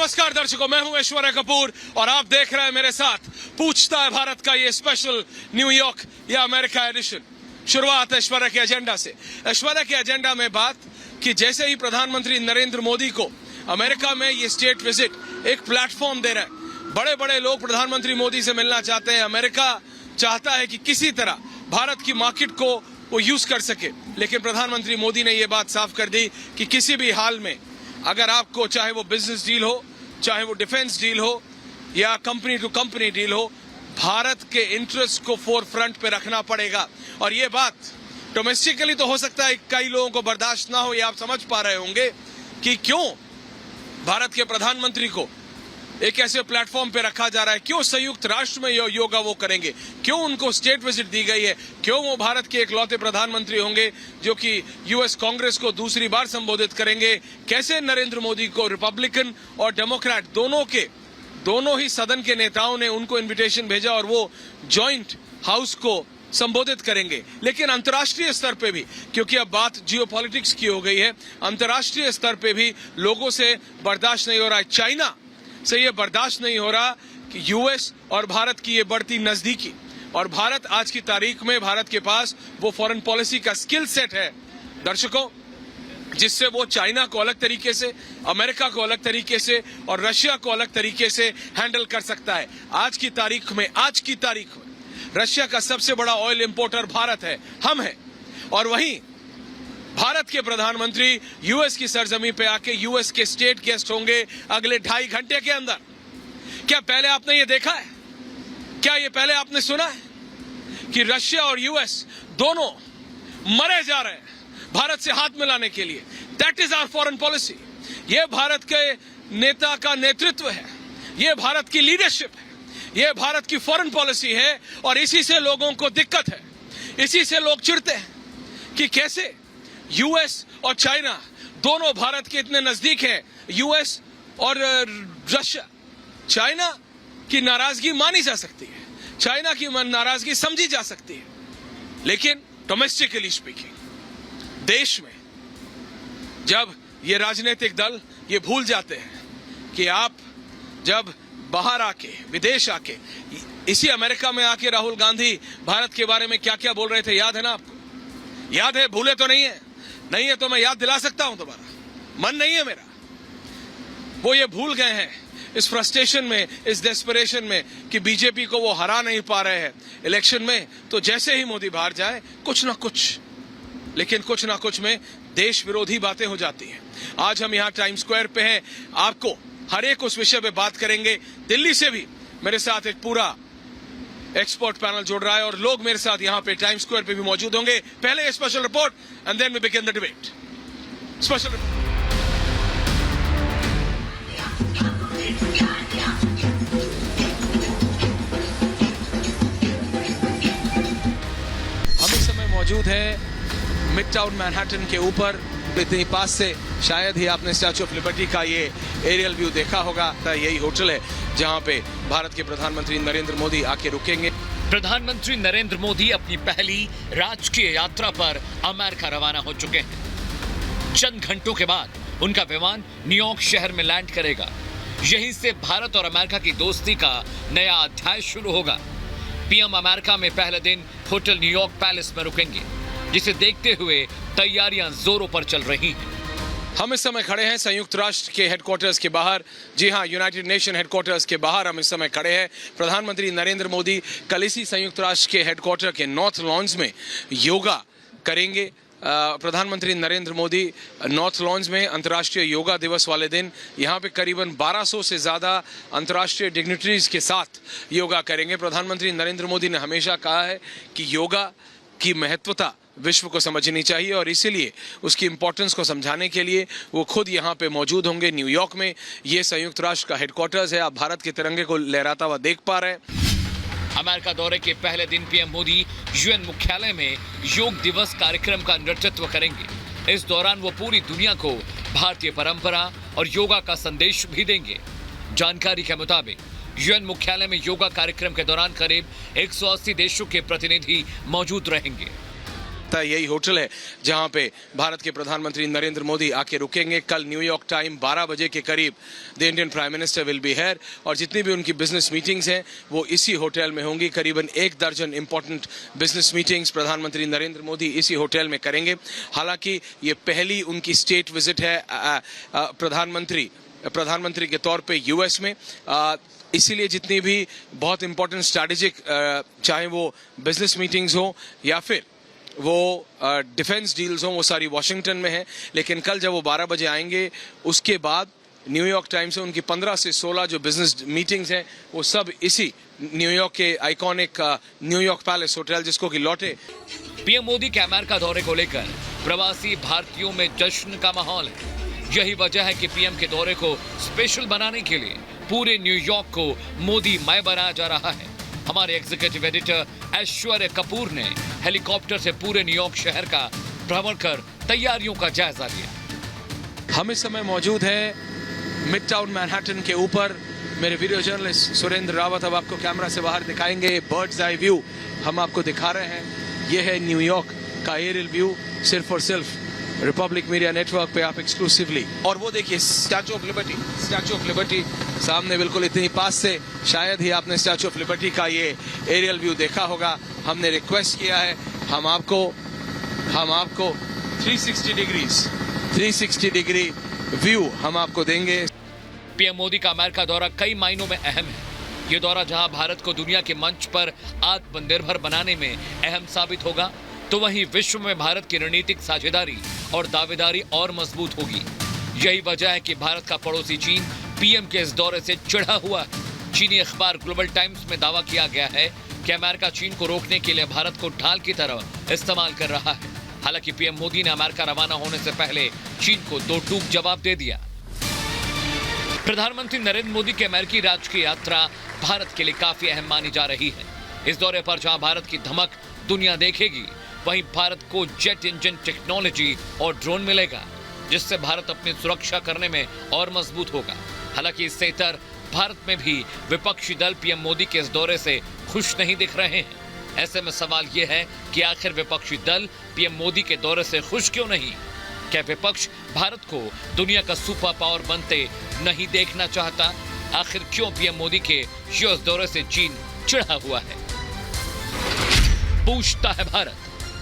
नमस्कार दर्शकों, मैं हूं ऐश्वर्या कपूर और आप देख रहे हैं मेरे साथ पूछता है भारत का ये स्पेशल न्यूयॉर्क या अमेरिका एडिशन। शुरुआत ऐश्वर्या के एजेंडा से। ऐश्वर्या के एजेंडा में बात कि जैसे ही प्रधानमंत्री नरेंद्र मोदी को अमेरिका में ये स्टेट विजिट एक प्लेटफॉर्म दे रहा है, बड़े बड़े लोग प्रधानमंत्री मोदी से मिलना चाहते हैं। अमेरिका चाहता है कि किसी तरह भारत की मार्केट को वो यूज कर सके, लेकिन प्रधानमंत्री मोदी ने ये बात साफ कर दी कि किसी भी हाल में अगर आपको, चाहे वो बिजनेस डील हो, चाहे वो डिफेंस डील हो या कंपनी टू कंपनी डील हो, भारत के इंटरेस्ट को फोर फ्रंट पे रखना पड़ेगा। और ये बात डोमेस्टिकली तो हो सकता है कई लोगों को बर्दाश्त ना हो, ये आप समझ पा रहे होंगे कि क्यों भारत के प्रधानमंत्री को एक ऐसे प्लेटफॉर्म पे रखा जा रहा है, क्यों संयुक्त राष्ट्र में योगा वो करेंगे, क्यों उनको स्टेट विजिट दी गई है, क्यों वो भारत के इकलौते प्रधानमंत्री होंगे जो कि यूएस कांग्रेस को दूसरी बार संबोधित करेंगे, कैसे नरेंद्र मोदी को रिपब्लिकन और डेमोक्रेट दोनों ही सदन के नेताओं ने उनको इन्विटेशन भेजा और वो जॉइंट हाउस को संबोधित करेंगे। लेकिन अंतर्राष्ट्रीय स्तर पे भी, क्योंकि अब बात जियोपॉलिटिक्स की हो गई है, अंतर्राष्ट्रीय स्तर पे भी लोगों से बर्दाश्त नहीं हो रहा है, चाइना से ये बर्दाश्त नहीं हो रहा कि यूएस और भारत की ये बढ़ती नजदीकी, और भारत आज की तारीख में भारत के पास वो फॉरेन पॉलिसी का स्किल सेट है दर्शकों, जिससे वो चाइना को अलग तरीके से, अमेरिका को अलग तरीके से और रशिया को अलग तरीके से हैंडल कर सकता है। आज की तारीख में रशिया का सबसे बड़ा ऑयल इंपोर्टर भारत है, हम हैं। और वहीं भारत के प्रधानमंत्री यूएस की सरजमी पे आके यूएस के स्टेट गेस्ट होंगे अगले 2.5 घंटे के अंदर। क्या पहले आपने ये देखा है, क्या ये पहले आपने सुना है कि रशिया और यूएस दोनों मरे जा रहे हैं भारत से हाथ मिलाने के लिए? That is our foreign policy. ये भारत के नेता का नेतृत्व है, ये भारत की लीडरशिप है, ये भारत की फॉरेन पॉलिसी है। और इसी से लोगों को दिक्कत है, इसी से लोग चिढ़ते हैं कि कैसे यूएस और चाइना दोनों भारत के इतने नजदीक हैं। यूएस और रशिया, चाइना की नाराजगी मानी जा सकती है, चाइना की नाराजगी समझी जा सकती है, लेकिन डोमेस्टिकली स्पीकिंग देश में जब ये राजनीतिक दल ये भूल जाते हैं कि आप जब बाहर आके, विदेश आके, इसी अमेरिका में आके राहुल गांधी भारत के बारे में क्या क्या बोल रहे थे, याद है ना आपको? याद है? भूले तो नहीं है? नहीं है तो मैं याद दिला सकता हूं दोबारा, मन नहीं है मेरा। वो ये भूल गए हैं इस फ्रस्ट्रेशन में, इस डेस्परेशन में कि बीजेपी को वो हरा नहीं पा रहे हैं इलेक्शन में, तो जैसे ही मोदी बाहर जाए कुछ ना कुछ में देश विरोधी बातें हो जाती हैं। आज हम यहाँ टाइम स्क्वायर पे हैं, आपको हर एक उस विषय पे बात करेंगे। दिल्ली से भी मेरे साथ एक पूरा एक्सपर्ट पैनल जुड़ रहा है और लोग मेरे साथ यहाँ पे टाइम स्क्वायर पे भी मौजूद होंगे। पहले ये special report and then we begin the debate. Special report. हम इस समय मौजूद है मिडटाउन मैनहट्टन के ऊपर, इतनी पास से शायद ही आपने स्टैच्यू ऑफ लिबर्टी का ये एरियल व्यू देखा होगा। यही होटल है जहां पे भारत के प्रधानमंत्री नरेंद्र मोदी आके रुकेंगे। प्रधानमंत्री नरेंद्र मोदी अपनी पहली राजकीय यात्रा पर अमेरिका रवाना हो चुके हैं। चंद घंटों के बाद उनका विमान न्यूयॉर्क शहर में लैंड करेगा। यहीं से भारत और अमेरिका की दोस्ती का नया अध्याय शुरू होगा। पीएम अमेरिका में पहले दिन होटल न्यूयॉर्क पैलेस में रुकेंगे, जिसे देखते हुए तैयारियां जोरों पर चल रही हैं। हम इस समय खड़े हैं संयुक्त राष्ट्र के हेडक्वार्टर्स के बाहर। जी हां, यूनाइटेड नेशन हेडक्वार्टर्स के बाहर हम इस समय खड़े हैं। प्रधानमंत्री नरेंद्र मोदी कल इसी संयुक्त राष्ट्र के हेडक्वार्टर के नॉर्थ लॉन्स में योगा करेंगे। प्रधानमंत्री नरेंद्र मोदी नॉर्थ लॉन्स में अंतर्राष्ट्रीय योगा दिवस वाले दिन यहाँ पे करीबन 1200 से ज़्यादा अंतर्राष्ट्रीय डिग्निटरीज के साथ योगा करेंगे। प्रधानमंत्री नरेंद्र मोदी ने हमेशा कहा है कि योगा की महत्वता विश्व को समझनी चाहिए और इसीलिए उसकी इंपॉर्टेंस को समझाने के लिए वो खुद यहाँ पे मौजूद होंगे न्यूयॉर्क में। ये संयुक्त राष्ट्र का हेडक्वार्टर्स है, आप भारत के तिरंगे को लहराता हुआ देख पा रहे हैं। अमेरिका दौरे के पहले दिन पीएम मोदी यूएन मुख्यालय में योग दिवस कार्यक्रम का नेतृत्व करेंगे। इस दौरान वो पूरी दुनिया को भारतीय परंपरा और योगा का संदेश भी देंगे। जानकारी के मुताबिक यूएन मुख्यालय में योगा कार्यक्रम के दौरान करीब 180 देशों के प्रतिनिधि मौजूद रहेंगे। लगता है यही होटल है जहां पे भारत के प्रधानमंत्री नरेंद्र मोदी आके रुकेंगे। कल न्यूयॉर्क टाइम 12 बजे के करीब the Indian prime minister will be here और जितनी भी उनकी बिजनेस मीटिंग्स हैं वो इसी होटल में होंगी। करीबन 1 दर्जन इंपॉर्टेंट बिजनेस मीटिंग्स प्रधानमंत्री नरेंद्र मोदी इसी होटल में करेंगे। हालांकि ये पहली उनकी स्टेट विजिट है प्रधानमंत्री के तौर पे यूएस में, इसीलिए जितनी भी बहुत इंपॉर्टेंट स्ट्रैटेजिक चाहे वो बिजनेस मीटिंग्स हो या फिर वो डिफेंस डील्स हो वो सारी वॉशिंगटन में है। लेकिन कल जब वो 12 बजे आएंगे उसके बाद न्यूयॉर्क टाइम से उनकी 15 से 16 जो बिजनेस मीटिंग्स हैं वो सब इसी न्यूयॉर्क के आइकॉनिक न्यूयॉर्क पैलेस होटल जिसको कि लौटे। पीएम मोदी के अमेरिका दौरे को लेकर प्रवासी भारतीयों में जश्न का माहौल है। यही वजह है कि पीएम के दौरे को स्पेशल बनाने के लिए पूरे न्यूयॉर्क को मोदी मय बनाया जा रहा है। हमारे एग्जीक्यूटिव एडिटर ऐश्वर्य कपूर ने हेलीकॉप्टर से पूरे न्यूयॉर्क शहर का भ्रमण कर तैयारियों का जायजा लिया। हम इस समय मौजूद हैं मिड टाउन मैनहट्टन के ऊपर। मेरे वीडियो जर्नलिस्ट सुरेंद्र रावत अब आपको कैमरा से बाहर दिखाएंगे। बर्ड्स आई व्यू हम आपको दिखा रहे हैं। यह है न्यूयॉर्क का एरियल व्यू, सिर्फ और सिर्फ रिपब्लिक मीडिया नेटवर्क पे आप एक्सक्लूसिवली। और वो देखिए स्टैचू ऑफ लिबर्टी सामने बिल्कुल इतनी पास से शायद ही आपने स्टैचू ऑफ लिबर्टी का ये एरियल व्यू देखा होगा। हमने रिक्वेस्ट किया है हम आपको 360 डिग्री व्यू हम आपको देंगे। पीएम मोदी का अमेरिका दौरा कई मायनों में अहम है। ये दौरा जहां भारत को दुनिया के मंच पर आत्मनिर्भर बनाने में अहम साबित होगा, तो वहीं विश्व में भारत की रणनीतिक साझेदारी और दावेदारी और मजबूत होगी। यही वजह है कि भारत का पड़ोसी चीन पीएम के इस दौरे से चिढ़ा हुआ है। चीनी अखबार ग्लोबल टाइम्स में दावा किया गया है कि अमेरिका चीन को रोकने के लिए भारत को ढाल की तरह इस्तेमाल कर रहा है। हालांकि पीएम मोदी ने अमेरिका रवाना होने से पहले चीन को दो टूक जवाब दे दिया। प्रधानमंत्री नरेंद्र मोदी की अमेरिकी राजकीय यात्रा भारत के लिए काफी अहम मानी जा रही है। इस दौरे पर जहां भारत की धमक दुनिया देखेगी, वहीं भारत को जेट इंजन टेक्नोलॉजी और ड्रोन मिलेगा, जिससे भारत अपनी सुरक्षा करने में और मजबूत होगा। हालांकि इससे इतर भारत में भी विपक्षी दल पीएम मोदी के इस दौरे से खुश नहीं दिख रहे हैं। ऐसे में सवाल यह है कि आखिर विपक्षी दल पीएम मोदी के दौरे से खुश क्यों नहीं? क्या विपक्ष भारत को दुनिया का सुपर पावर बनते नहीं देखना चाहता? आखिर क्यों पीएम मोदी के यूएस दौरे से चीन चिढ़ा हुआ है? पूछता है भारत।